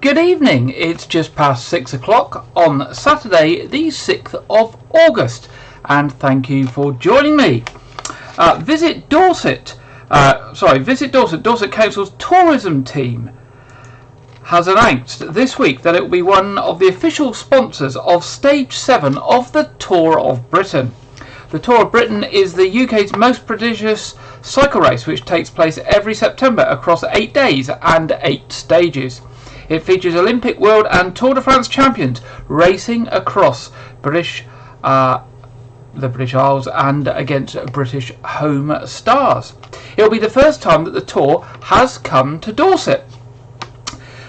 Good evening, it's just past 6 o'clock on Saturday the 6th of August, and thank you for joining me. Visit Dorset. Dorset Council's tourism team has announced this week that it will be one of the official sponsors of Stage 7 of the Tour of Britain. The Tour of Britain is the UK's most prestigious cycle race, which takes place every September across 8 days and 8 stages. It features Olympic, World and Tour de France champions racing across the British Isles and against British home stars. It will be the first time that the Tour has come to Dorset.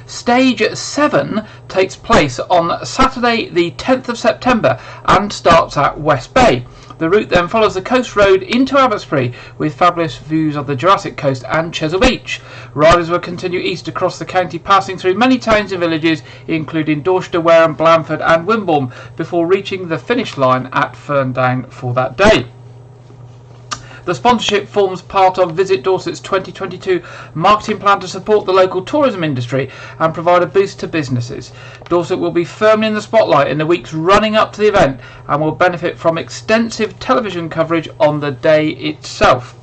Stage 7 takes place on Saturday the 10th of September and starts at West Bay. The route then follows the coast road into Abbotsbury with fabulous views of the Jurassic Coast and Chesil Beach. Riders will continue east across the county, passing through many towns and villages including Dorset, Wareham, Blandford and Wimborne before reaching the finish line at Ferndown for that day. The sponsorship forms part of Visit Dorset's 2022 marketing plan to support the local tourism industry and provide a boost to businesses. Dorset will be firmly in the spotlight in the weeks running up to the event and will benefit from extensive television coverage on the day itself.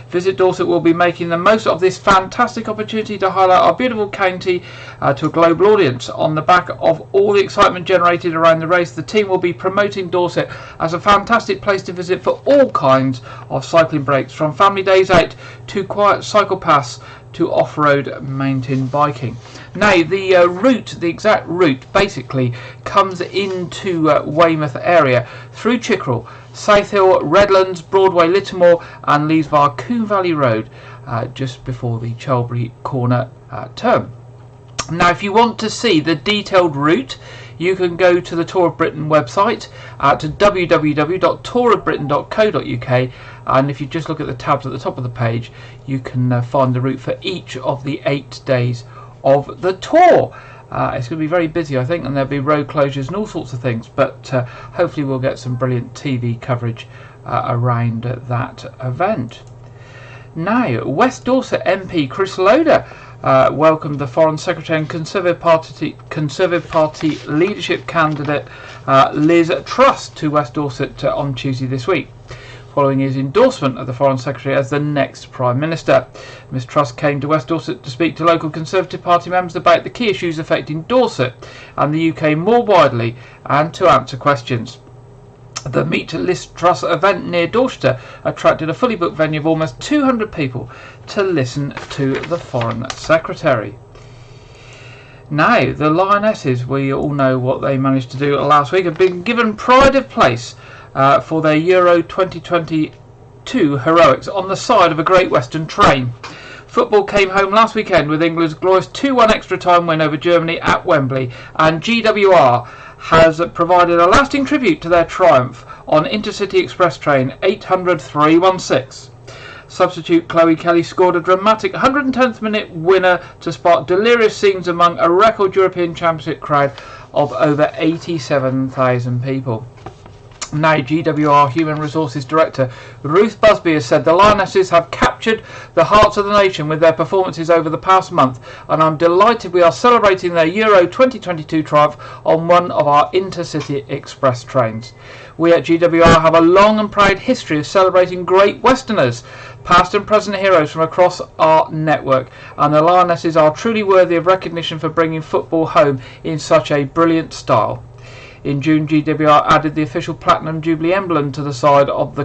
Visit Dorset will be making the most of this fantastic opportunity to highlight our beautiful county to a global audience. On the back of all the excitement generated around the race, the team will be promoting Dorset as a fantastic place to visit for all kinds of cycling breaks, from family days out to quiet cycle paths to off-road mountain biking. Now, the exact route basically comes into Weymouth area through Chickerell, South Hill, Redlands, Broadway, Littermore and leaves via Coombe Valley Road just before the Chalbury Corner turn. Now, if you want to see the detailed route, you can go to the Tour of Britain website at www.tourofbritain.co.uk, and if you just look at the tabs at the top of the page, you can find the route for each of the 8 days of the tour. It's going to be very busy, I think, and there'll be road closures and all sorts of things, but hopefully we'll get some brilliant TV coverage around that event. Now, West Dorset MP Chris Loder welcomed the Foreign Secretary and Conservative Party leadership candidate Liz Truss to West Dorset on Tuesday this week, following his endorsement of the Foreign Secretary as the next Prime Minister. Ms Truss came to West Dorset to speak to local Conservative Party members about the key issues affecting Dorset and the UK more widely, and to answer questions. The Meet Liz Truss event near Dorset attracted a fully booked venue of almost 200 people to listen to the Foreign Secretary. Now, the Lionesses, we all know what they managed to do last week, have been given pride of place for their Euro 2022 heroics on the side of a Great Western train. Football came home last weekend with England's glorious 2-1 extra time win over Germany at Wembley, and GWR has provided a lasting tribute to their triumph on Intercity Express train 800 316. Substitute Chloe Kelly scored a dramatic 110th minute winner to spark delirious scenes among a record European Championship crowd of over 87,000 people. Now, GWR Human Resources Director Ruth Busby has said the Lionesses have captured the hearts of the nation with their performances over the past month, and I'm delighted we are celebrating their Euro 2022 triumph on one of our Intercity Express trains. We at GWR have a long and proud history of celebrating great Westerners, past and present heroes from across our network, and the Lionesses are truly worthy of recognition for bringing football home in such a brilliant style. In June, GWR added the official Platinum Jubilee emblem to the side of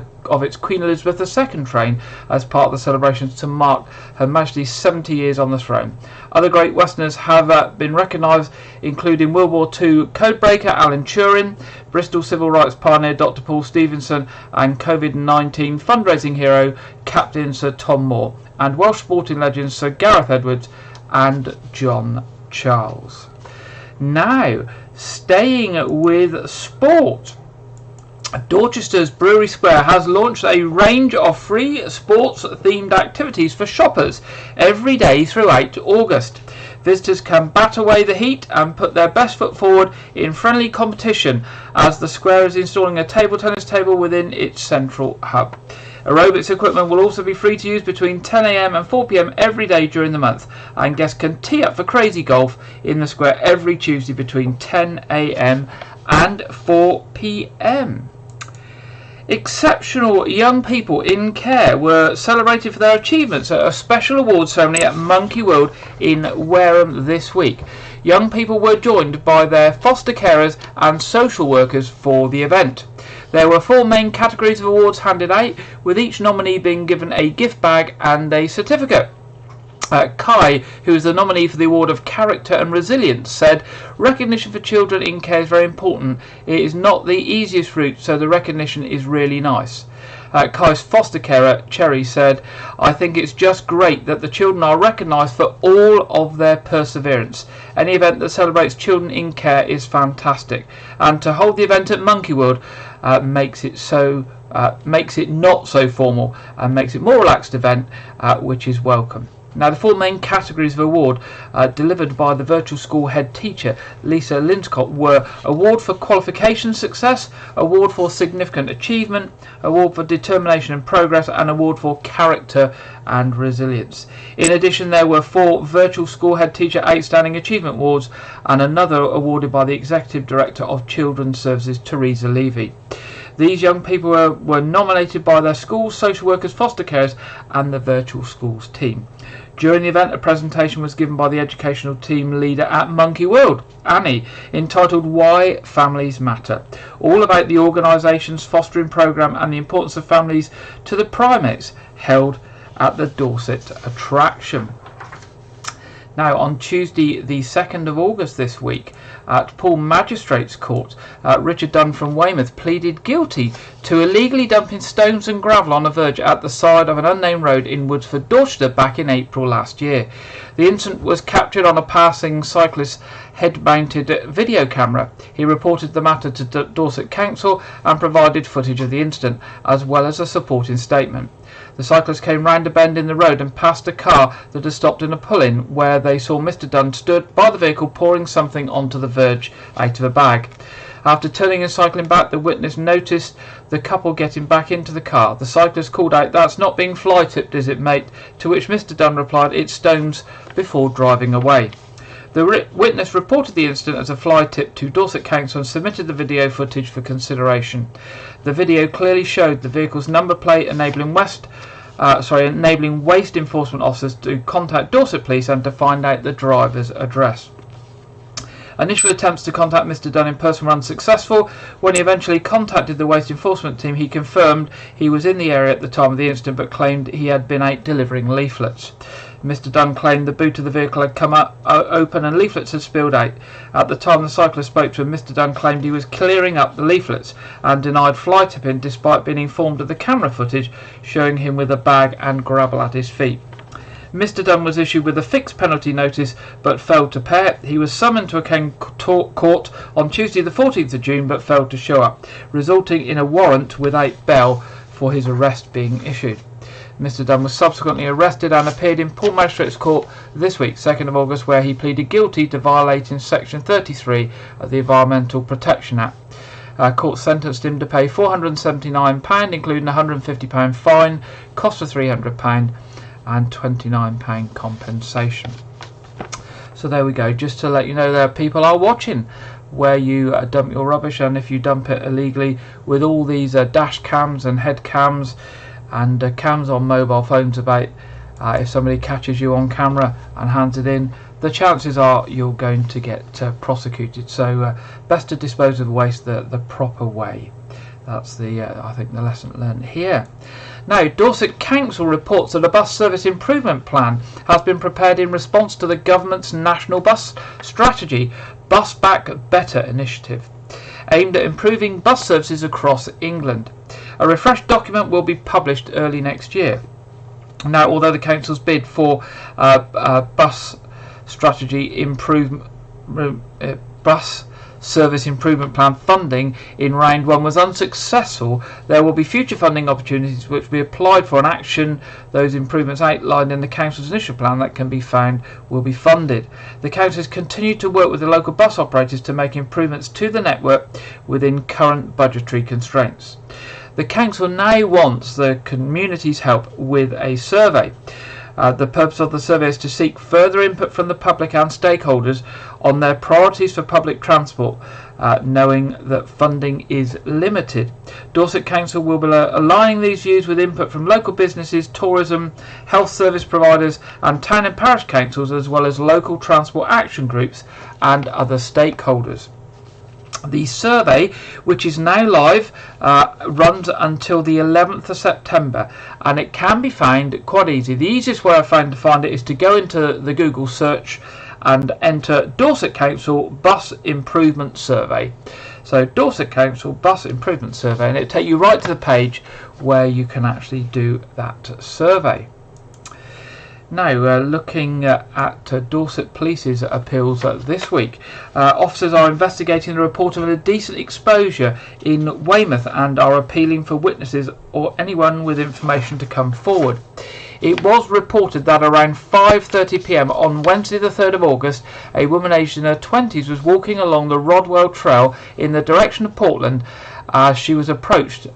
its Queen Elizabeth II train as part of the celebrations to mark Her Majesty's 70 years on the throne. Other great Westerners have been recognised, including World War II codebreaker Alan Turing, Bristol civil rights pioneer Dr Paul Stevenson, and COVID-19 fundraising hero Captain Sir Tom Moore, and Welsh sporting legends Sir Gareth Edwards and John Charles. Now, staying with sport, Dorchester's Brewery Square has launched a range of free sports themed activities for shoppers every day throughout August. Visitors can bat away the heat and put their best foot forward in friendly competition as the square is installing a table tennis table within its central hub. Aerobics equipment will also be free to use between 10 AM and 4 PM every day during the month, and guests can tee up for crazy golf in the square every Tuesday between 10 AM and 4 PM. Exceptional young people in care were celebrated for their achievements at a special awards ceremony at Monkey World in Wareham this week. Young people were joined by their foster carers and social workers for the event. There were 4 main categories of awards handed out, with each nominee being given a gift bag and a certificate. Kai, who is the nominee for the award of Character and Resilience, said, "Recognition for children in care is very important. It is not the easiest route, so the recognition is really nice." Kai's foster carer, Cherry, said, "I think it's just great that the children are recognised for all of their perseverance. Any event that celebrates children in care is fantastic, and to hold the event at Monkey World makes it not so formal and makes it more relaxed event, which is welcome." Now, the 4 main categories of award delivered by the virtual school head teacher, Lisa Linscott, were Award for Qualification Success, Award for Significant Achievement, Award for Determination and Progress, and Award for Character and Resilience. In addition, there were 4 virtual school head teacher Outstanding Achievement Awards and another awarded by the Executive Director of Children's Services, Teresa Levy. These young people were nominated by their schools, social workers, foster carers and the virtual schools team. During the event, a presentation was given by the educational team leader at Monkey World, Annie, entitled "Why Families Matter," all about the organisation's fostering programme and the importance of families to the primates, held at the Dorset attraction. Now, on Tuesday the 2nd of August this week, at Poole Magistrates Court, Richard Dunn from Weymouth pleaded guilty to illegally dumping stones and gravel on a verge at the side of an unnamed road in Woodsford, Dorset, back in April last year. The incident was captured on a passing cyclist's head-mounted video camera. He reported the matter to Dorset Council and provided footage of the incident, as well as a supporting statement. The cyclist came round a bend in the road and passed a car that had stopped in a pull-in, where they saw Mr Dunn stood by the vehicle pouring something onto the verge out of a bag. After turning and cycling back, the witness noticed the couple getting back into the car. The cyclist called out, "That's not being fly-tipped, is it, mate?" To which Mr Dunn replied, "It's stones," before driving away. The witness reported the incident as a fly tip to Dorset Council and submitted the video footage for consideration. The video clearly showed the vehicle's number plate, enabling waste enforcement officers to contact Dorset Police and to find out the driver's address. Initial attempts to contact Mr Dunn in person were unsuccessful. When he eventually contacted the waste enforcement team, he confirmed he was in the area at the time of the incident, but claimed he had been out delivering leaflets. Mr Dunn claimed the boot of the vehicle had come open and leaflets had spilled out. At the time the cyclist spoke to him, Mr Dunn claimed he was clearing up the leaflets and denied fly tipping, despite being informed of the camera footage showing him with a bag and gravel at his feet. Mr Dunn was issued with a fixed penalty notice but failed to pay it. He was summoned to a court on Tuesday the 14th of June but failed to show up, resulting in a warrant without bail for his arrest being issued. Mr Dunn was subsequently arrested and appeared in Poole Magistrates Court this week, 2nd of August, where he pleaded guilty to violating Section 33 of the Environmental Protection Act. Court sentenced him to pay £479, including a £150 fine, cost of £300 and £29 compensation. So there we go, just to let you know that people are watching where you dump your rubbish, and if you dump it illegally, with all these dash cams and head cams and cams on mobile phones about, if somebody catches you on camera and hands it in, the chances are you're going to get prosecuted. So best to dispose of waste the proper way. That's I think the lesson learned here. Now, Dorset Council reports that a bus service improvement plan has been prepared in response to the government's national bus strategy, Bus Back Better initiative, aimed at improving bus services across England. A refreshed document will be published early next year. Now, although the council's bid for bus service improvement plan funding in round 1 was unsuccessful, there will be future funding opportunities which will be applied for, and action those improvements outlined in the council's initial plan that can be found will be funded. The council has continued to work with the local bus operators to make improvements to the network within current budgetary constraints. The council now wants the community's help with a survey. The purpose of the survey is to seek further input from the public and stakeholders on their priorities for public transport, knowing that funding is limited. Dorset Council will be aligning these views with input from local businesses, tourism, health service providers and town and parish councils, as well as local transport action groups and other stakeholders. The survey, which is now live, runs until the 11th of September, and it can be found quite easy. The easiest way I found to find it is to go into the Google search and enter Dorset Council Bus Improvement Survey. So Dorset Council Bus Improvement Survey, and it'll take you right to the page where you can actually do that survey. Now, looking at Dorset Police's appeals this week. Officers are investigating the report of an indecent exposure in Weymouth and are appealing for witnesses or anyone with information to come forward. It was reported that around 5:30 p.m. on Wednesday the 3rd of August, a woman aged in her 20s was walking along the Rodwell Trail in the direction of Portland as she approached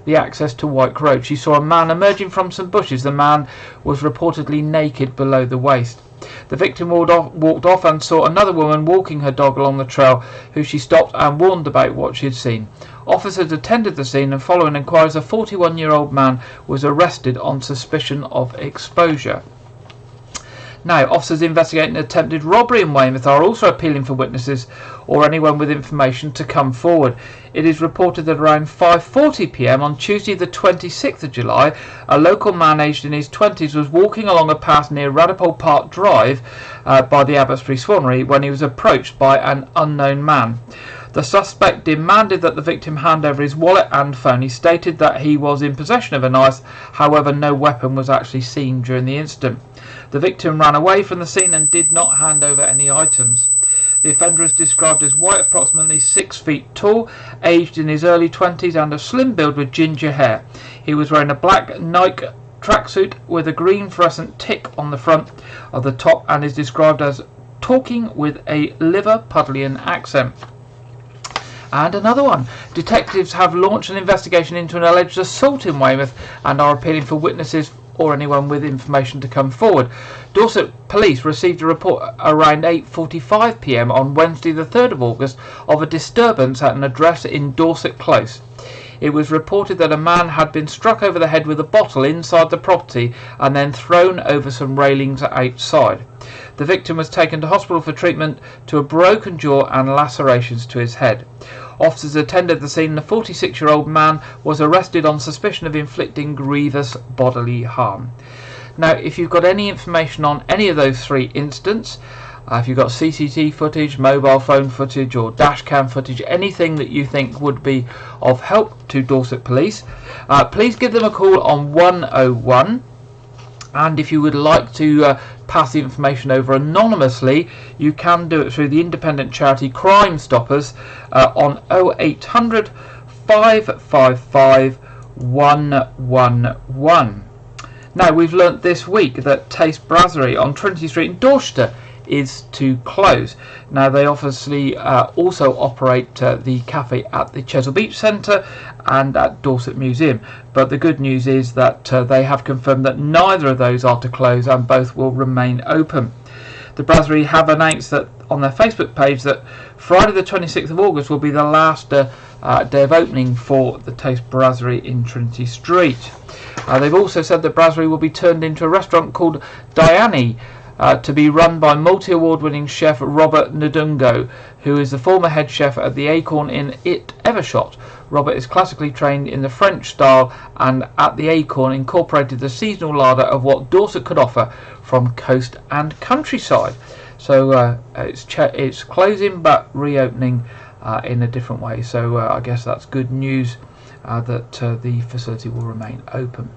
the access to Wyke Road. She saw a man emerging from some bushes. The man was reportedly naked below the waist. The victim walked off and saw another woman walking her dog along the trail, who she stopped and warned about what she had seen. Officers attended the scene, and following inquiries, a 41-year-old man was arrested on suspicion of exposure. Now, officers investigating an attempted robbery in Weymouth are also appealing for witnesses or anyone with information to come forward. It is reported that around 5:40 p.m. on Tuesday the 26th of July, a local man aged in his 20s was walking along a path near Radipole Park Drive by the Abbotsbury Swannery when he was approached by an unknown man. The suspect demanded that the victim hand over his wallet and phone. He stated that he was in possession of a knife, however no weapon was actually seen during the incident. The victim ran away from the scene and did not hand over any items. The offender is described as white, approximately 6 feet tall, aged in his early 20s and of slim build with ginger hair. He was wearing a black Nike tracksuit with a green fluorescent tick on the front of the top and is described as talking with a Liverpudlian accent. And another one. Detectives have launched an investigation into an alleged assault in Weymouth and are appealing for witnesses or anyone with information to come forward. Dorset Police received a report around 8:45 p.m. on Wednesday the 3rd of August of a disturbance at an address in Dorset Close. It was reported that a man had been struck over the head with a bottle inside the property and then thrown over some railings outside. The victim was taken to hospital for treatment to a broken jaw and lacerations to his head. Officers attended the scene and a 46-year-old man was arrested on suspicion of inflicting grievous bodily harm. Now, if you've got any information on any of those three incidents, if you've got CCTV footage, mobile phone footage or dashcam footage, anything that you think would be of help to Dorset Police, please give them a call on 101. And if you would like to pass the information over anonymously, you can do it through the independent charity Crime Stoppers on 0800 555 111. Now, we've learnt this week that Taste Brasserie on Trinity Street in Dorset is to close. Now, they obviously also operate the cafe at the Chesil Beach Centre and at Dorset Museum, but the good news is that they have confirmed that neither of those are to close and both will remain open. The Brasserie have announced that on their Facebook page that Friday the 26th of August will be the last day of opening for the Taste Brasserie in Trinity Street. They've also said that Brasserie will be turned into a restaurant called Diane, to be run by multi-award-winning chef Robert Ndungo, who is the former head chef at the Acorn in Evershot. Robert is classically trained in the French style and at the Acorn incorporated the seasonal larder of what Dorset could offer from coast and countryside. So it's closing but reopening in a different way. So I guess that's good news that the facility will remain open.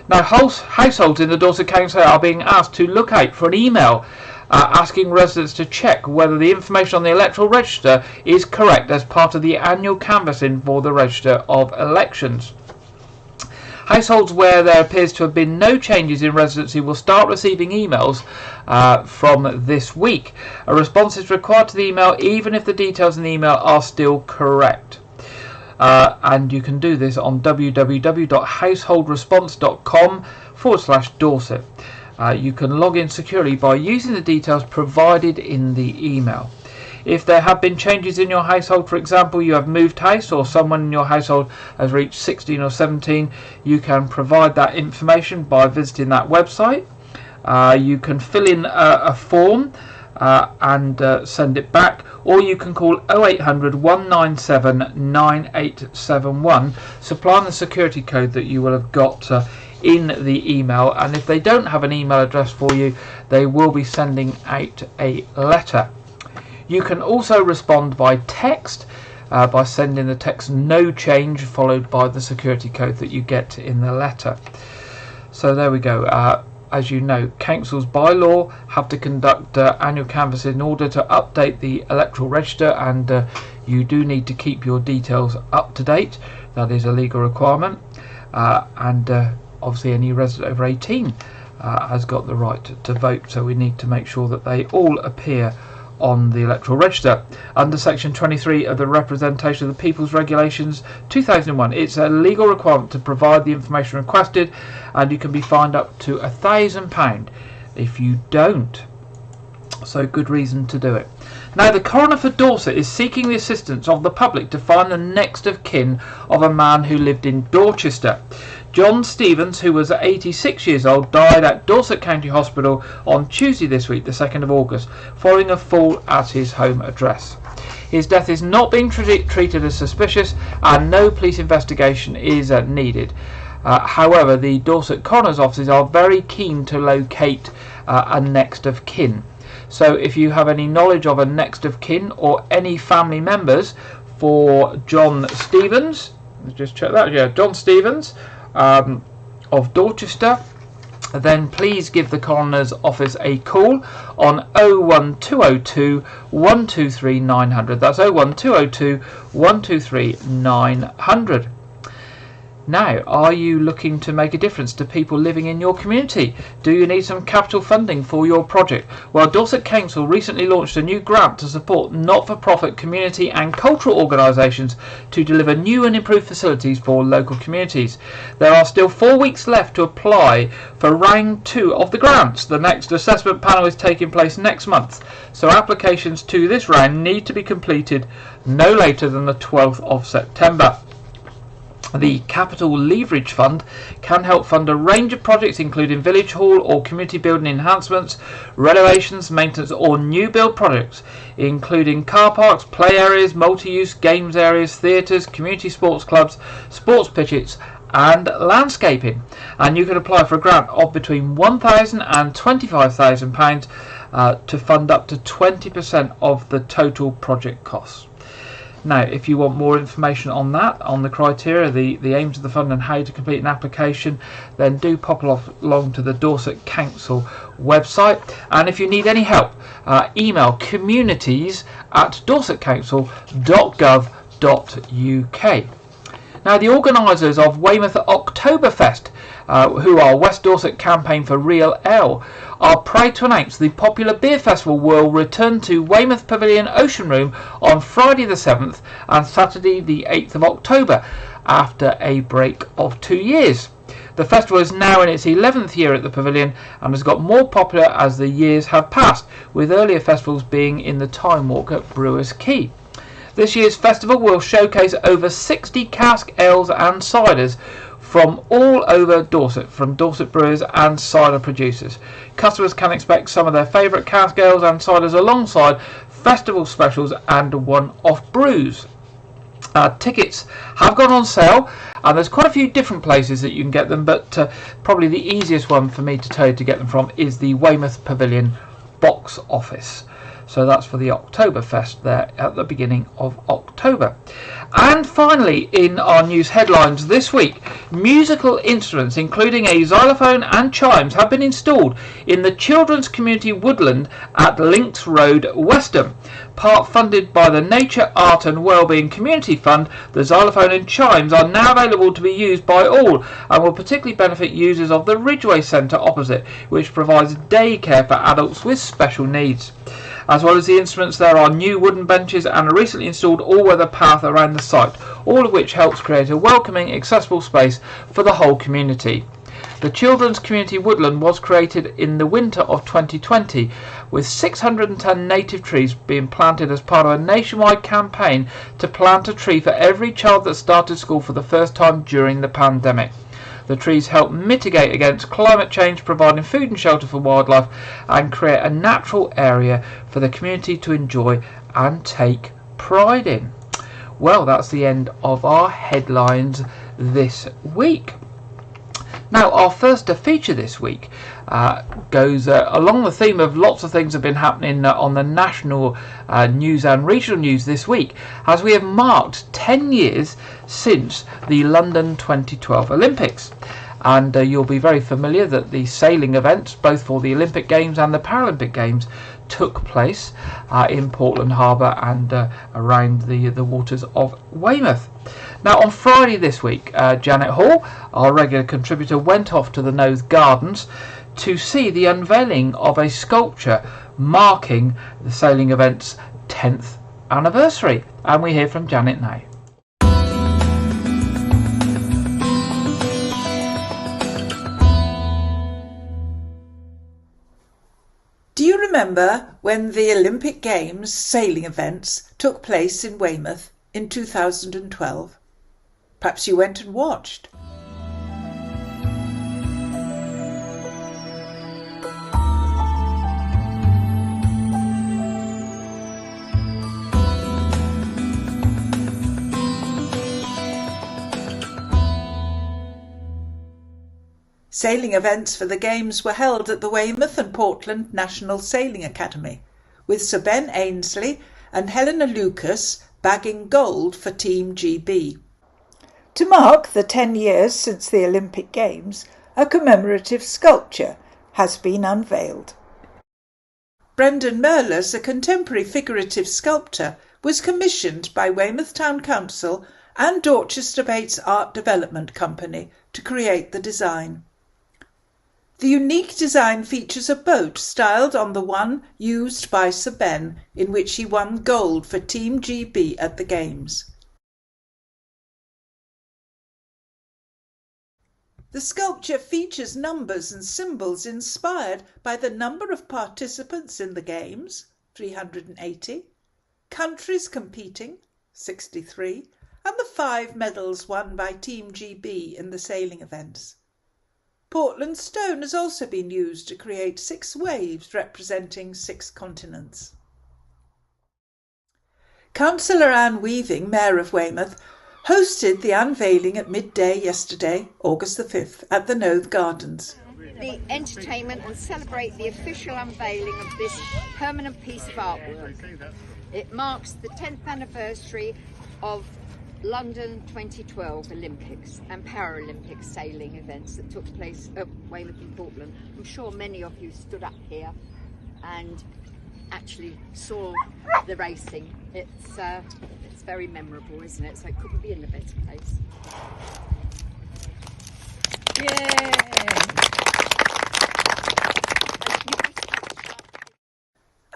Now, households in the Dorset Council are being asked to look out for an email asking residents to check whether the information on the electoral register is correct as part of the annual canvassing for the register of elections. Households where there appears to have been no changes in residency will start receiving emails from this week. A response is required to the email even if the details in the email are still correct. and you can do this on www.householdresponse.com/Dorset. You can log in securely by using the details provided in the email. If there have been changes in your household, for example, you have moved house or someone in your household has reached 16 or 17, you can provide that information by visiting that website. You can fill in a form and send it back, or you can call 0800 197 9871, supplying the security code that you will have got in the email. And if they don't have an email address for you, they will be sending out a letter. You can also respond by text by sending the text "no change" followed by the security code that you get in the letter. So there we go. As you know, councils by law have to conduct annual canvass in order to update the electoral register, and you do need to keep your details up to date. That is a legal requirement, and obviously any resident over 18 has got the right to vote, so we need to make sure that they all appear on the electoral register. Under section 23 of the Representation of the People's Regulations 2001, it's a legal requirement to provide the information requested, and you can be fined up to £1,000 if you don't. So good reason to do it. Now, the coroner for Dorset is seeking the assistance of the public to find the next of kin of a man who lived in Dorchester. John Stevens, who was 86 years old, died at Dorset County Hospital on Tuesday this week, the 2nd of August, following a fall at his home address. His death is not being treated as suspicious, and no police investigation is needed. However, the Dorset Coroner's offices are very keen to locate a next of kin. So if you have any knowledge of a next of kin or any family members for John Stevens, let's just check that, yeah, John Stevens, of Dorchester, then please give the coroner's office a call on 01202 123 900. That's 01202 123 900. Now, are you looking to make a difference to people living in your community? Do you need some capital funding for your project? Well, Dorset Council recently launched a new grant to support not-for-profit community and cultural organisations to deliver new and improved facilities for local communities. There are still 4 weeks left to apply for round 2 of the grants. The next assessment panel is taking place next month, so applications to this round need to be completed no later than the 12th of September. The Capital Leverage Fund can help fund a range of projects including village hall or community building enhancements, renovations, maintenance or new build projects, including car parks, play areas, multi-use games areas, theatres, community sports clubs, sports pitches and landscaping. And you can apply for a grant of between £1,000 and £25,000 to fund up to 20% of the total project costs. Now, if you want more information on that, on the criteria, the aims of the fund and how to complete an application, then do pop along to the Dorset Council website. And if you need any help, email communities@dorsetcouncil.gov.uk. Now, the organisers of Weymouth Oktoberfest, who are West Dorset Campaign for Real Ale, are proud to announce the popular beer festival will return to Weymouth Pavilion Ocean Room on Friday the 7th and Saturday the 8th of October, after a break of 2 years. The festival is now in its 11th year at the Pavilion and has got more popular as the years have passed, with earlier festivals being in the Time Walk at Brewers Quay. This year's festival will showcase over 60 cask ales and ciders from all over Dorset, from Dorset brewers and cider producers. Customers can expect some of their favourite cask ales and ciders alongside festival specials and one-off brews. Tickets have gone on sale, and there's quite a few different places that you can get them, but probably the easiest one for me to tell you to get them from is the Weymouth Pavilion box office. So that's for the Oktoberfest there at the beginning of October. And finally, in our news headlines this week, musical instruments including a xylophone and chimes have been installed in the Children's Community Woodland at Links Road, Westham. Part funded by the Nature, Art and Wellbeing Community Fund, the xylophone and chimes are now available to be used by all and will particularly benefit users of the Ridgeway Centre opposite, which provides daycare for adults with special needs. As well as the instruments, there are new wooden benches and a recently installed all-weather path around the site, all of which helps create a welcoming, accessible space for the whole community. The Children's Community Woodland was created in the winter of 2020, with 610 native trees being planted as part of a nationwide campaign to plant a tree for every child that started school for the first time during the pandemic. The trees help mitigate against climate change, providing food and shelter for wildlife, and create a natural area for the community to enjoy and take pride in. Well, that's the end of our headlines this week. Now, our first feature this week goes along the theme of lots of things have been happening on the national news and regional news this week, as we have marked 10 years since the London 2012 Olympics. And you'll be very familiar that the sailing events, both for the Olympic Games and the Paralympic Games, took place in Portland Harbour and around the waters of Weymouth. Now, on Friday this week, Janet Hall, our regular contributor, went off to the Knowth Gardens to see the unveiling of a sculpture marking the sailing event's 10th anniversary. And we hear from Janet now. Do you remember when the Olympic Games sailing events took place in Weymouth in 2012? Perhaps you went and watched. Sailing events for the Games were held at the Weymouth and Portland National Sailing Academy, with Sir Ben Ainslie and Helena Lucas bagging gold for Team GB. To mark the 10 years since the Olympic Games, a commemorative sculpture has been unveiled. Brendan Merlas, a contemporary figurative sculptor, was commissioned by Weymouth Town Council and Dorchester Bates Art Development Company to create the design. The unique design features a boat styled on the one used by Sir Ben, in which he won gold for Team GB at the Games. The sculpture features numbers and symbols inspired by the number of participants in the Games, 380, countries competing, 63, and the 5 medals won by Team GB in the sailing events. Portland stone has also been used to create 6 waves representing 6 continents. Councillor Anne Weaving, Mayor of Weymouth, hosted the unveiling at midday yesterday, August the 5th, at the Knowth Gardens. The entertainment and celebrate the official unveiling of this permanent piece of artwork. It marks the 10th anniversary of London 2012 Olympics and Paralympic sailing events that took place at Weymouth and Portland. I'm sure many of you stood up here and actually saw the racing. It's very memorable, isn't it? So it couldn't be in a better place. Yay!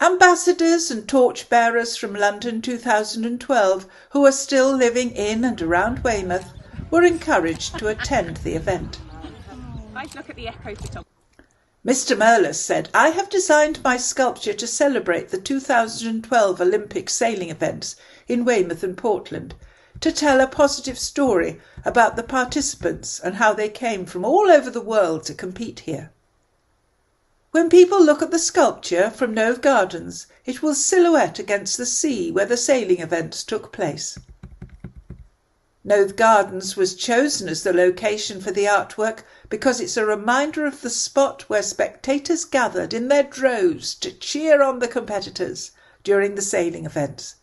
Ambassadors and torchbearers from London 2012 who are still living in and around Weymouth were encouraged to attend the event. Nice look at the echo photography. Mr. Merlas said, "I have designed my sculpture to celebrate the 2012 Olympic sailing events in Weymouth and Portland, to tell a positive story about the participants and how they came from all over the world to compete here. When people look at the sculpture from Knowth Gardens, it will silhouette against the sea where the sailing events took place." Knowth Gardens was chosen as the location for the artwork because it's a reminder of the spot where spectators gathered in their droves to cheer on the competitors during the sailing events.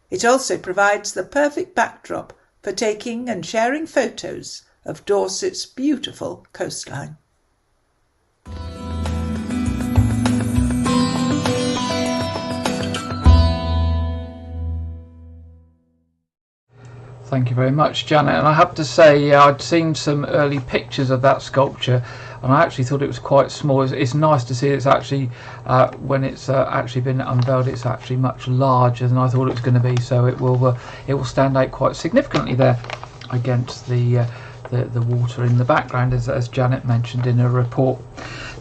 It also provides the perfect backdrop for taking and sharing photos of Dorset's beautiful coastline. thank you very much, Janet. And I have to say, I'd seen some early pictures of that sculpture, and I actually thought it was quite small. It's nice to see it's actually, when it's actually been unveiled, it's actually much larger than I thought it was going to be. So it will stand out quite significantly there against the water in the background, as Janet mentioned in her report.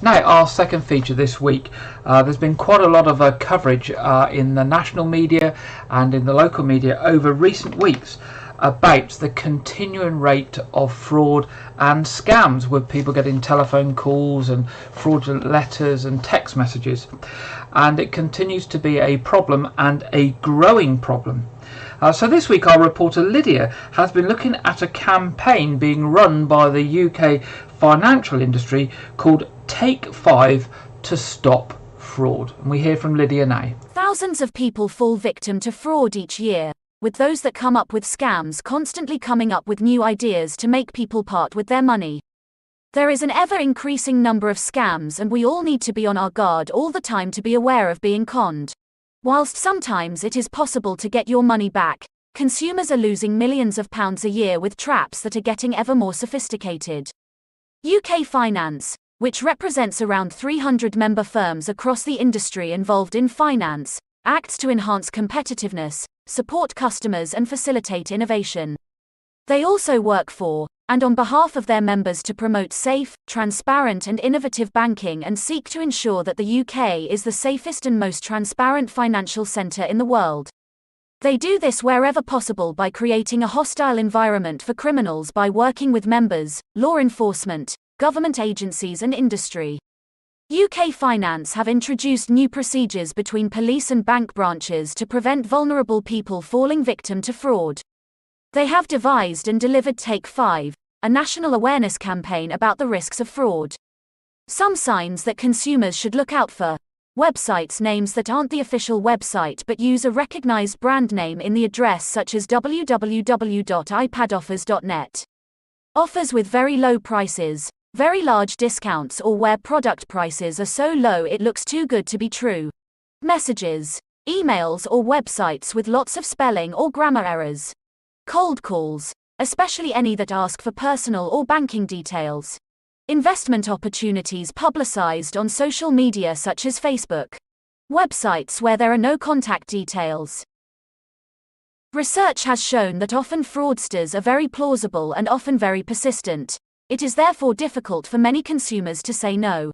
Now, our second feature this week, there's been quite a lot of coverage in the national media and in the local media over recent weeks about the continuing rate of fraud and scams, with people getting telephone calls and fraudulent letters and text messages. And it continues to be a problem, and a growing problem. So this week our reporter Lydia has been looking at a campaign being run by the UK financial industry called Take 5 to Stop Fraud. And we hear from Lydia now. Thousands of people fall victim to fraud each year, with those that come up with scams constantly coming up with new ideas to make people part with their money. There is an ever-increasing number of scams, and we all need to be on our guard all the time to be aware of being conned. Whilst sometimes it is possible to get your money back, consumers are losing millions of pounds a year with traps that are getting ever more sophisticated. UK Finance, which represents around 300 member firms across the industry involved in finance, acts to enhance competitiveness, support customers and facilitate innovation. They also work for, and on behalf of their members, to promote safe, transparent and innovative banking, and seek to ensure that the UK is the safest and most transparent financial centre in the world. They do this wherever possible by creating a hostile environment for criminals by working with members, law enforcement, government agencies and industry. UK Finance have introduced new procedures between police and bank branches to prevent vulnerable people falling victim to fraud. They have devised and delivered Take 5, a national awareness campaign about the risks of fraud. Some signs that consumers should look out for: websites names that aren't the official website but use a recognized brand name in the address, such as www.ipadoffers.net. Offers with very low prices, very large discounts, or where product prices are so low it looks too good to be true. Messages, emails or websites with lots of spelling or grammar errors. Cold calls, especially any that ask for personal or banking details. Investment opportunities publicized on social media such as Facebook. Websites where there are no contact details. Research has shown that often fraudsters are very plausible and often very persistent. It is therefore difficult for many consumers to say no.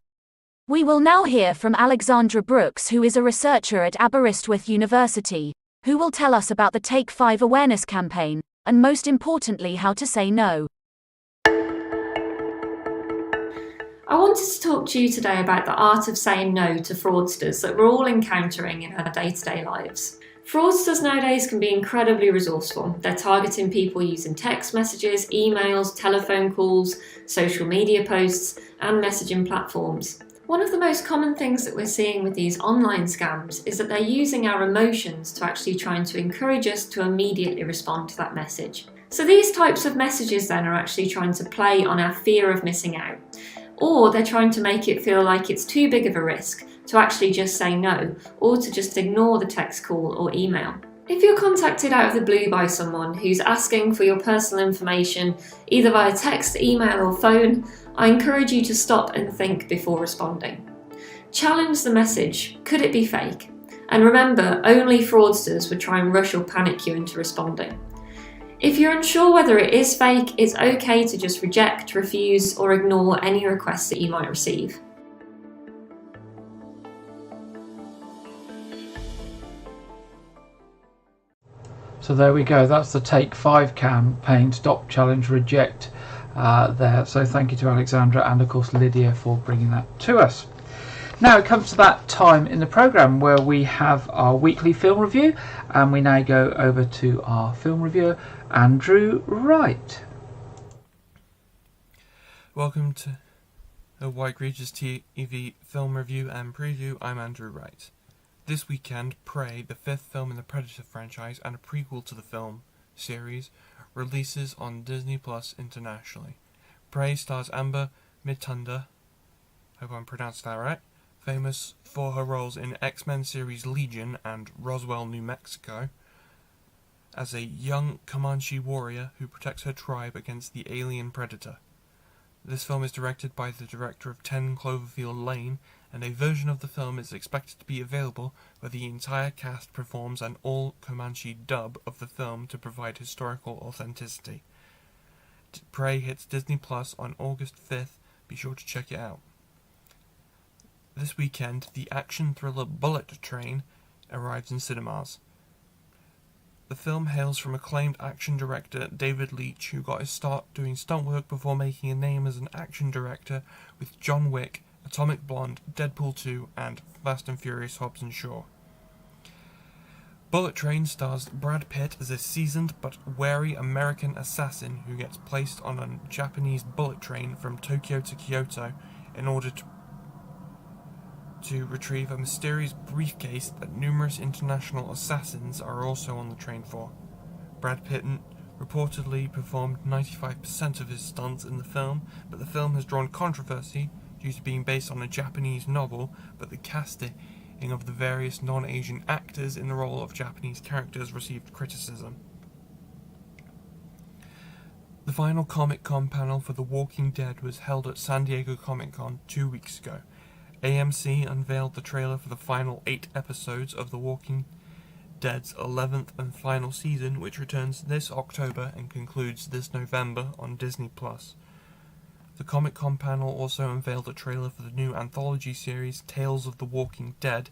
We will now hear from Alexandra Brooks, who is a researcher at Aberystwyth University, who will tell us about the Take 5 awareness campaign, and most importantly how to say no. I wanted to talk to you today about the art of saying no to fraudsters that we're all encountering in our day-to-day lives. Fraudsters nowadays can be incredibly resourceful. They're targeting people using text messages, emails, telephone calls, social media posts, and messaging platforms. One of the most common things that we're seeing with these online scams is that they're using our emotions to actually trying to encourage us to immediately respond to that message. So these types of messages then are actually trying to play on our fear of missing out, or they're trying to make it feel like it's too big of a risk to actually just say no, or to just ignore the text call or email. If you're contacted out of the blue by someone who's asking for your personal information, either via text, email or phone, I encourage you to stop and think before responding. Challenge the message. Could it be fake? And remember, only fraudsters would try and rush or panic you into responding. If you're unsure whether it is fake, it's okay to just reject, refuse, or ignore any requests that you might receive. So there we go, that's the Take 5 campaign, Stop, Challenge, Reject there. So thank you to Alexandra and of course Lydia for bringing that to us. Now it comes to that time in the programme where we have our weekly film review, and we now go over to our film reviewer, Andrew Wright. Welcome to the Wyke Regis TV film review and preview. I'm Andrew Wright. This weekend, Prey, the fifth film in the Predator franchise and a prequel to the film series, releases on Disney Plus internationally. Prey stars Amber Midthunder, hope I'm pronounced that right, famous for her roles in X-Men series Legion and Roswell, New Mexico, as a young Comanche warrior who protects her tribe against the alien predator. This film is directed by the director of 10 Cloverfield Lane, and a version of the film is expected to be available where the entire cast performs an all-Comanche dub of the film to provide historical authenticity. Prey hits Disney Plus on August 5th. Be sure to check it out. This weekend, the action thriller Bullet Train arrives in cinemas. The film hails from acclaimed action director David Leitch, who got his start doing stunt work before making a name as an action director with John Wick, Atomic Blonde, Deadpool 2, and Fast and Furious Hobbs & Shaw. Bullet Train stars Brad Pitt as a seasoned but wary American assassin who gets placed on a Japanese bullet train from Tokyo to Kyoto in order to retrieve a mysterious briefcase that numerous international assassins are also on the train for. Brad Pitt reportedly performed 95% of his stunts in the film, but the film has drawn controversy due to being based on a Japanese novel, but the casting of the various non-Asian actors in the role of Japanese characters received criticism. The final Comic-Con panel for The Walking Dead was held at San Diego Comic-Con 2 weeks ago. AMC unveiled the trailer for the final 8 episodes of The Walking Dead's 11th and final season, which returns this October and concludes this November on Disney+. The Comic-Con panel also unveiled a trailer for the new anthology series Tales of the Walking Dead,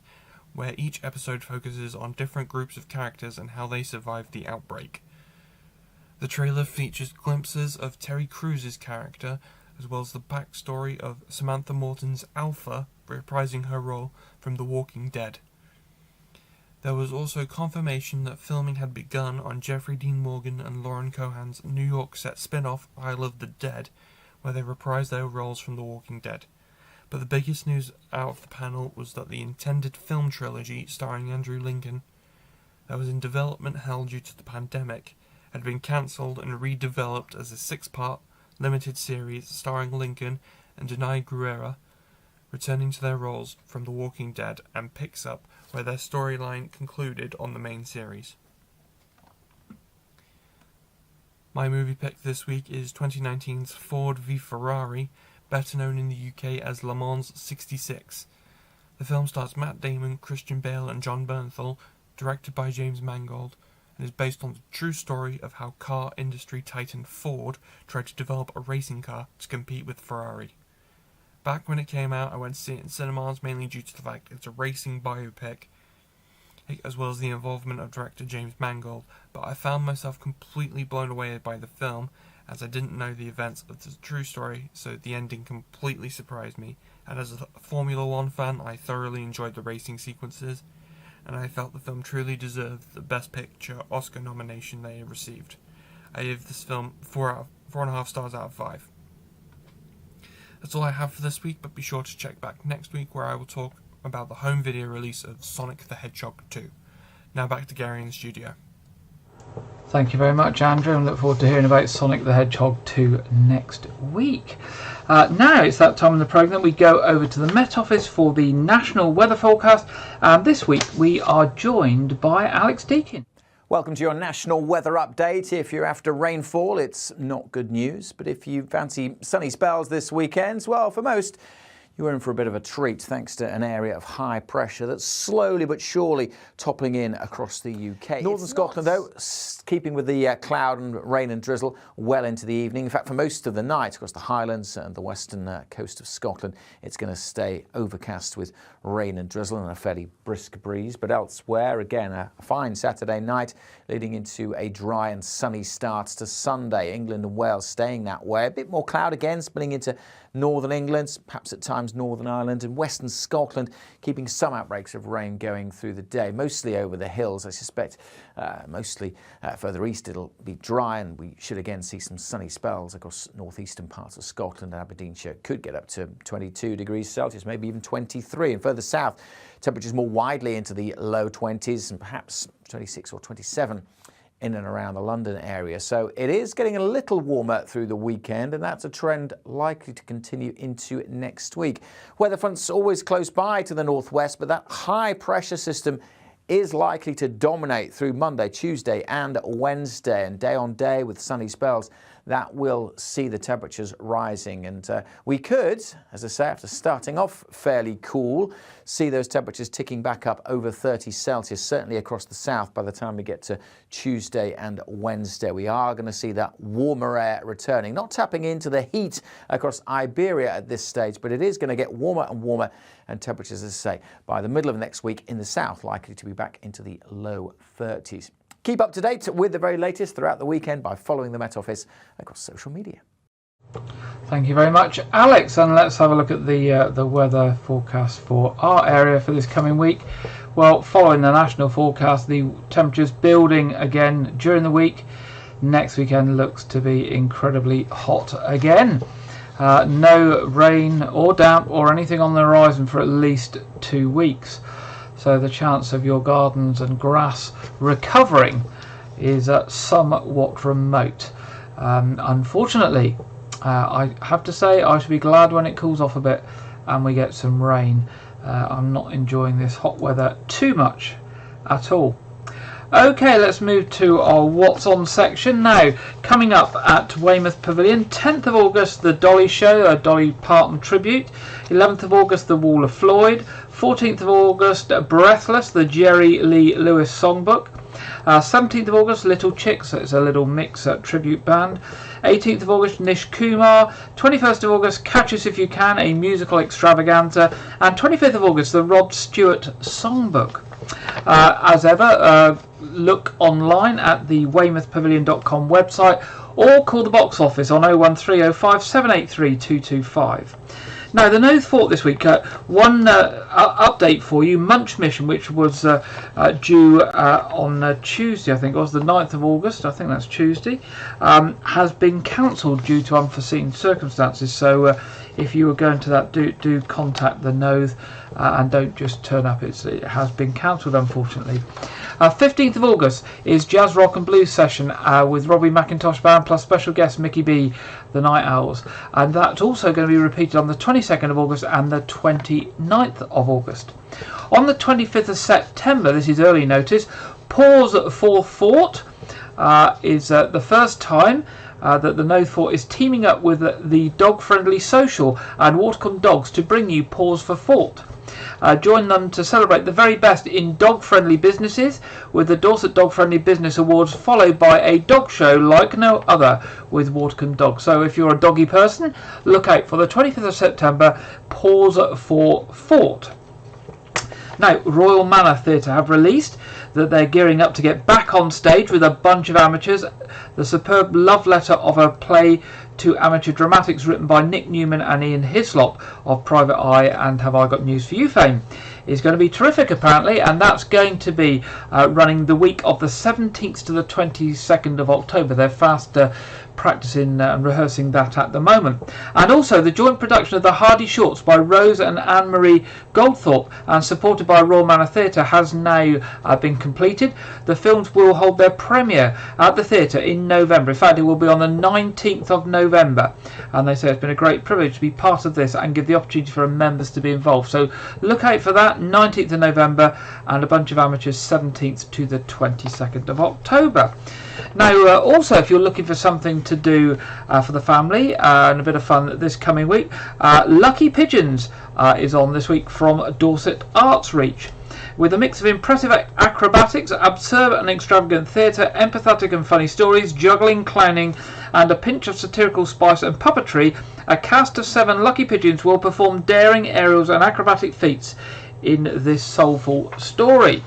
where each episode focuses on different groups of characters and how they survived the outbreak. The trailer features glimpses of Terry Crews's character, as well as the backstory of Samantha Morton's Alpha, reprising her role from The Walking Dead. There was also confirmation that filming had begun on Jeffrey Dean Morgan and Lauren Cohan's New York set spin-off Isle of the Dead, where they reprised their roles from The Walking Dead. But the biggest news out of the panel was that the intended film trilogy starring Andrew Lincoln that was in development hell due to the pandemic had been cancelled and redeveloped as a 6-part limited series starring Lincoln and Denai Guerrera, returning to their roles from The Walking Dead, and picks up where their storyline concluded on the main series. My movie pick this week is 2019's Ford v Ferrari, better known in the UK as Le Mans 66. The film stars Matt Damon, Christian Bale and John Bernthal, directed by James Mangold, and is based on the true story of how car industry titan Ford tried to develop a racing car to compete with Ferrari. Back when it came out, I went to see it in cinemas mainly due to the fact it's a racing biopic, as well as the involvement of director James Mangold, but I found myself completely blown away by the film, as I didn't know the events of the true story, so the ending completely surprised me, and as a Formula 1 fan, I thoroughly enjoyed the racing sequences, and I felt the film truly deserved the Best Picture Oscar nomination they received. I give this film 4.5 stars out of 5. That's all I have for this week, but be sure to check back next week where I will talk about the home video release of Sonic the Hedgehog 2. Now back to Gary in the studio. Thank you very much, Andrew, and look forward to hearing about Sonic the Hedgehog 2 next week. Now it's that time in the programme we go over to the Met Office for the national weather forecast, and this week we are joined by Alex Deakin. Welcome to your national weather update. If you're after rainfall, it's not good news, but if you fancy sunny spells this weekend, well, for most, you're in for a bit of a treat thanks to an area of high pressure that's slowly but surely toppling in across the UK. Northern Scotland, though, keeping with the cloud and rain and drizzle well into the evening. In fact, for most of the night across the Highlands and the western coast of Scotland, it's going to stay overcast with rain and drizzle and a fairly brisk breeze. But elsewhere, again, a fine Saturday night leading into a dry and sunny start to Sunday. England and Wales staying that way. A bit more cloud again, spilling into northern England, perhaps at times Northern Ireland and western Scotland, keeping some outbreaks of rain going through the day, mostly over the hills. I suspect mostly further east it'll be dry, and we should again see some sunny spells across northeastern parts of Scotland. Aberdeenshire could get up to 22 degrees Celsius, maybe even 23. And further south, temperatures more widely into the low 20s and perhaps 26 or 27 in and around the London area. So it is getting a little warmer through the weekend, and that's a trend likely to continue into next week. Weather fronts always close by to the northwest, but that high pressure system is likely to dominate through Monday, Tuesday and Wednesday, and day on day with sunny spells that will see the temperatures rising. And we could, as I say, after starting off fairly cool, see those temperatures ticking back up over 30 Celsius, certainly across the south by the time we get to Tuesday and Wednesday. We are going to see that warmer air returning, not tapping into the heat across Iberia at this stage, but it is going to get warmer and warmer, and temperatures, as I say, by the middle of next week in the south likely to be back into the low 30s. Keep up to date with the very latest throughout the weekend by following the Met Office across social media. Thank you very much, Alex. And let's have a look at the weather forecast for our area for this coming week. Well, following the national forecast, the temperatures building again during the week. Next weekend looks to be incredibly hot again. No rain or damp or anything on the horizon for at least 2 weeks. So the chance of your gardens and grass recovering is somewhat remote. Unfortunately, I have to say I should be glad when it cools off a bit and we get some rain. I'm not enjoying this hot weather too much at all. Okay, let's move to our What's On section now. Coming up at Weymouth Pavilion, 10th of August, the Dolly Show, a Dolly Parton tribute. 11th of August, the Wall of Floyd. 14th of August, Breathless, the Jerry Lee Lewis songbook. 17th of August, Little Chicks, it's a little mix tribute band. 18th of August, Nish Kumar. 21st of August, Catch Us If You Can, a musical extravaganza. And 25th of August, the Rod Stewart songbook. As ever, look online at the weymouthpavilion.com website or call the box office on 01305 783 225. Now, the Nose Fort this week, one update for you. Munch Mission, which was due on Tuesday, I think it was the 9th of August, I think that's Tuesday, has been cancelled due to unforeseen circumstances. So if you were going to that, do contact the Nose and don't just turn up. It has been cancelled, unfortunately. 15th of August is Jazz Rock and Blues session with Robbie McIntosh Band plus special guest Mickey B, the Night Owls, and that's also going to be repeated on the 22nd of August and the 29th of August. On the 25th of September, this is early notice, Pause for Fort is the first time that the Nose Fort is teaming up with the Dog Friendly Social and Watercombe Dogs to bring you Pause for Fort. Join them to celebrate the very best in dog-friendly businesses with the Dorset Dog Friendly Business Awards, followed by a dog show like no other with Watercombe Dogs. So if you're a doggy person, look out for the 25th of September, Pause for Fort. Now, Royal Manor Theatre have released that they're gearing up to get back on stage with a bunch of amateurs. The superb love letter of a play to amateur dramatics written by Nick Newman and Ian Hislop of Private Eye and Have I Got News For You fame is going to be terrific apparently, and that's going to be running the week of the 17th to the 22nd of October. They're fast practicing and rehearsing that at the moment. And also the joint production of The Hardy Shorts by Rose and Anne-Marie Goldthorpe and supported by Royal Manor Theatre has now been completed. The films will hold their premiere at the theatre in November. In fact, it will be on the 19th of November, and they say it's been a great privilege to be part of this and give the opportunity for members to be involved. So look out for that, 19th of November, and a bunch of amateurs 17th to the 22nd of October. Now, also, if you're looking for something to do for the family and a bit of fun this coming week, Lucky Pigeons is on this week from Dorset Arts Reach. With a mix of impressive acrobatics, absurd and extravagant theatre, empathetic and funny stories, juggling, clowning, and a pinch of satirical spice and puppetry, a cast of 7 Lucky Pigeons will perform daring aerials and acrobatic feats in this soulful story.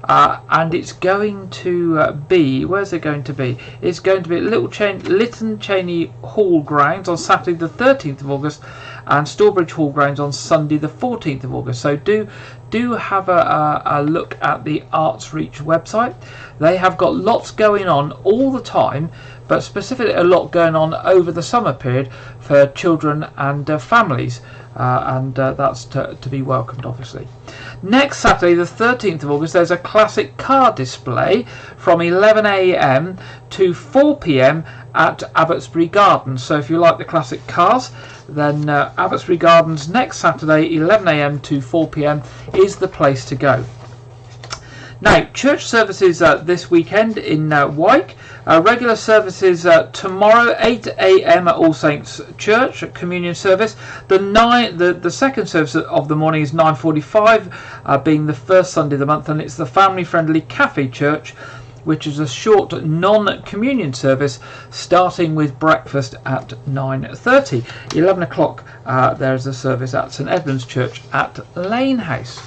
And it's going to be, where's it going to be? It's going to be at Lytton Cheney Hall Grounds on Saturday the 13th of August and Stourbridge Hall Grounds on Sunday the 14th of August. So do have a look at the Arts Reach website. They have got lots going on all the time, but specifically a lot going on over the summer period for children and families. And that's to be welcomed, obviously. Next Saturday, the 13th of August, there's a classic car display from 11 a.m. to 4 p.m. at Abbotsbury Gardens. So if you like the classic cars, then Abbotsbury Gardens next Saturday, 11 a.m. to 4 p.m. is the place to go. Now, church services this weekend in Wyke. Regular services tomorrow, 8 a.m. at All Saints Church, communion service. The second service of the morning is 9:45, being the first Sunday of the month, and it's the family-friendly Cafe Church, which is a short non-communion service starting with breakfast at 9:30. 11 o'clock there's a service at St Edmund's Church at Lane House.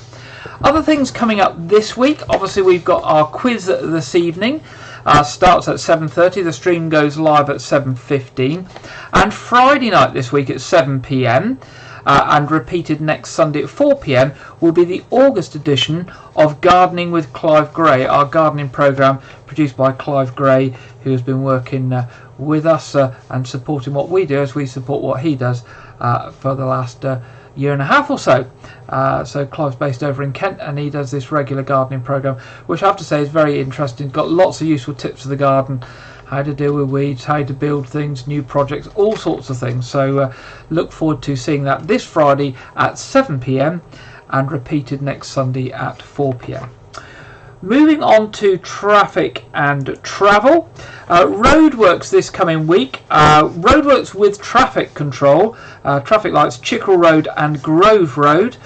Other things coming up this week, obviously we've got our quiz this evening. Starts at 7:30, the stream goes live at 7:15, and Friday night this week at 7 p.m. And repeated next Sunday at 4 p.m. will be the August edition of Gardening with Clive Gray, our gardening programme produced by Clive Gray, who has been working with us and supporting what we do as we support what he does for the last year and a half or so. So Clive's based over in Kent, and he does this regular gardening programme, which I have to say is very interesting. Got lots of useful tips for the garden, how to deal with weeds, how to build things, new projects, all sorts of things. So look forward to seeing that this Friday at 7 p.m. and repeated next Sunday at 4 p.m. Moving on to traffic and travel. Roadworks this coming week. Roadworks with traffic control. Traffic lights Chickerell Road and Grove Road.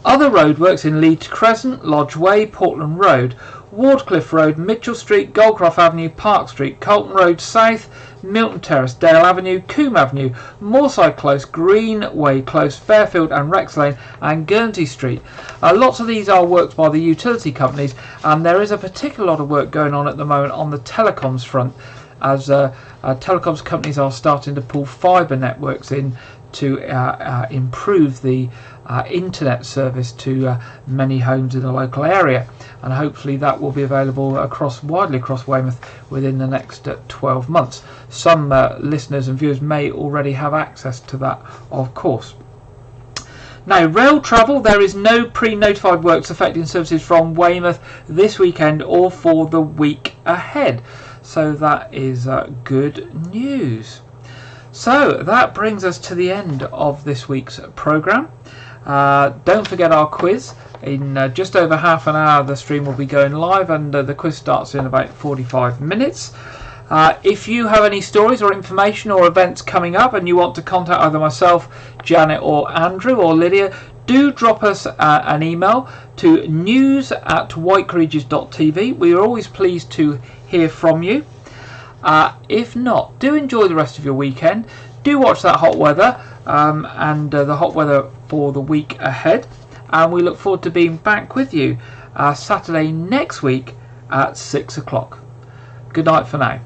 Other roadworks in Leeds Crescent, Lodge Way, Portland Road, Wardcliffe Road, Mitchell Street, Goldcroft Avenue, Park Street, Colton Road South, Milton Terrace, Dale Avenue, Coombe Avenue, Moorside Close, Greenway Close, Fairfield and Rex Lane, and Guernsey Street. Lots of these are works by the utility companies, and there is a particular lot of work going on at the moment on the telecoms front, as telecoms companies are starting to pull fibre networks in to improve the internet service to many homes in the local area, and hopefully that will be available widely across Weymouth within the next 12 months. Some listeners and viewers may already have access to that, of course. Now, rail travel, there is no pre-notified works affecting services from Weymouth this weekend or for the week ahead, so that is good news. So that brings us to the end of this week's programme. Don't forget our quiz. In just over half an hour the stream will be going live, and the quiz starts in about 45 minutes. If you have any stories or information or events coming up and you want to contact either myself, Janet or Andrew or Lydia, do drop us an email to news@wykeregis.tv. We are always pleased to hear from you. If not, do enjoy the rest of your weekend. Do watch that hot weather and the hot weather for the week ahead, and we look forward to being back with you Saturday next week at 6 o'clock. Good night for now.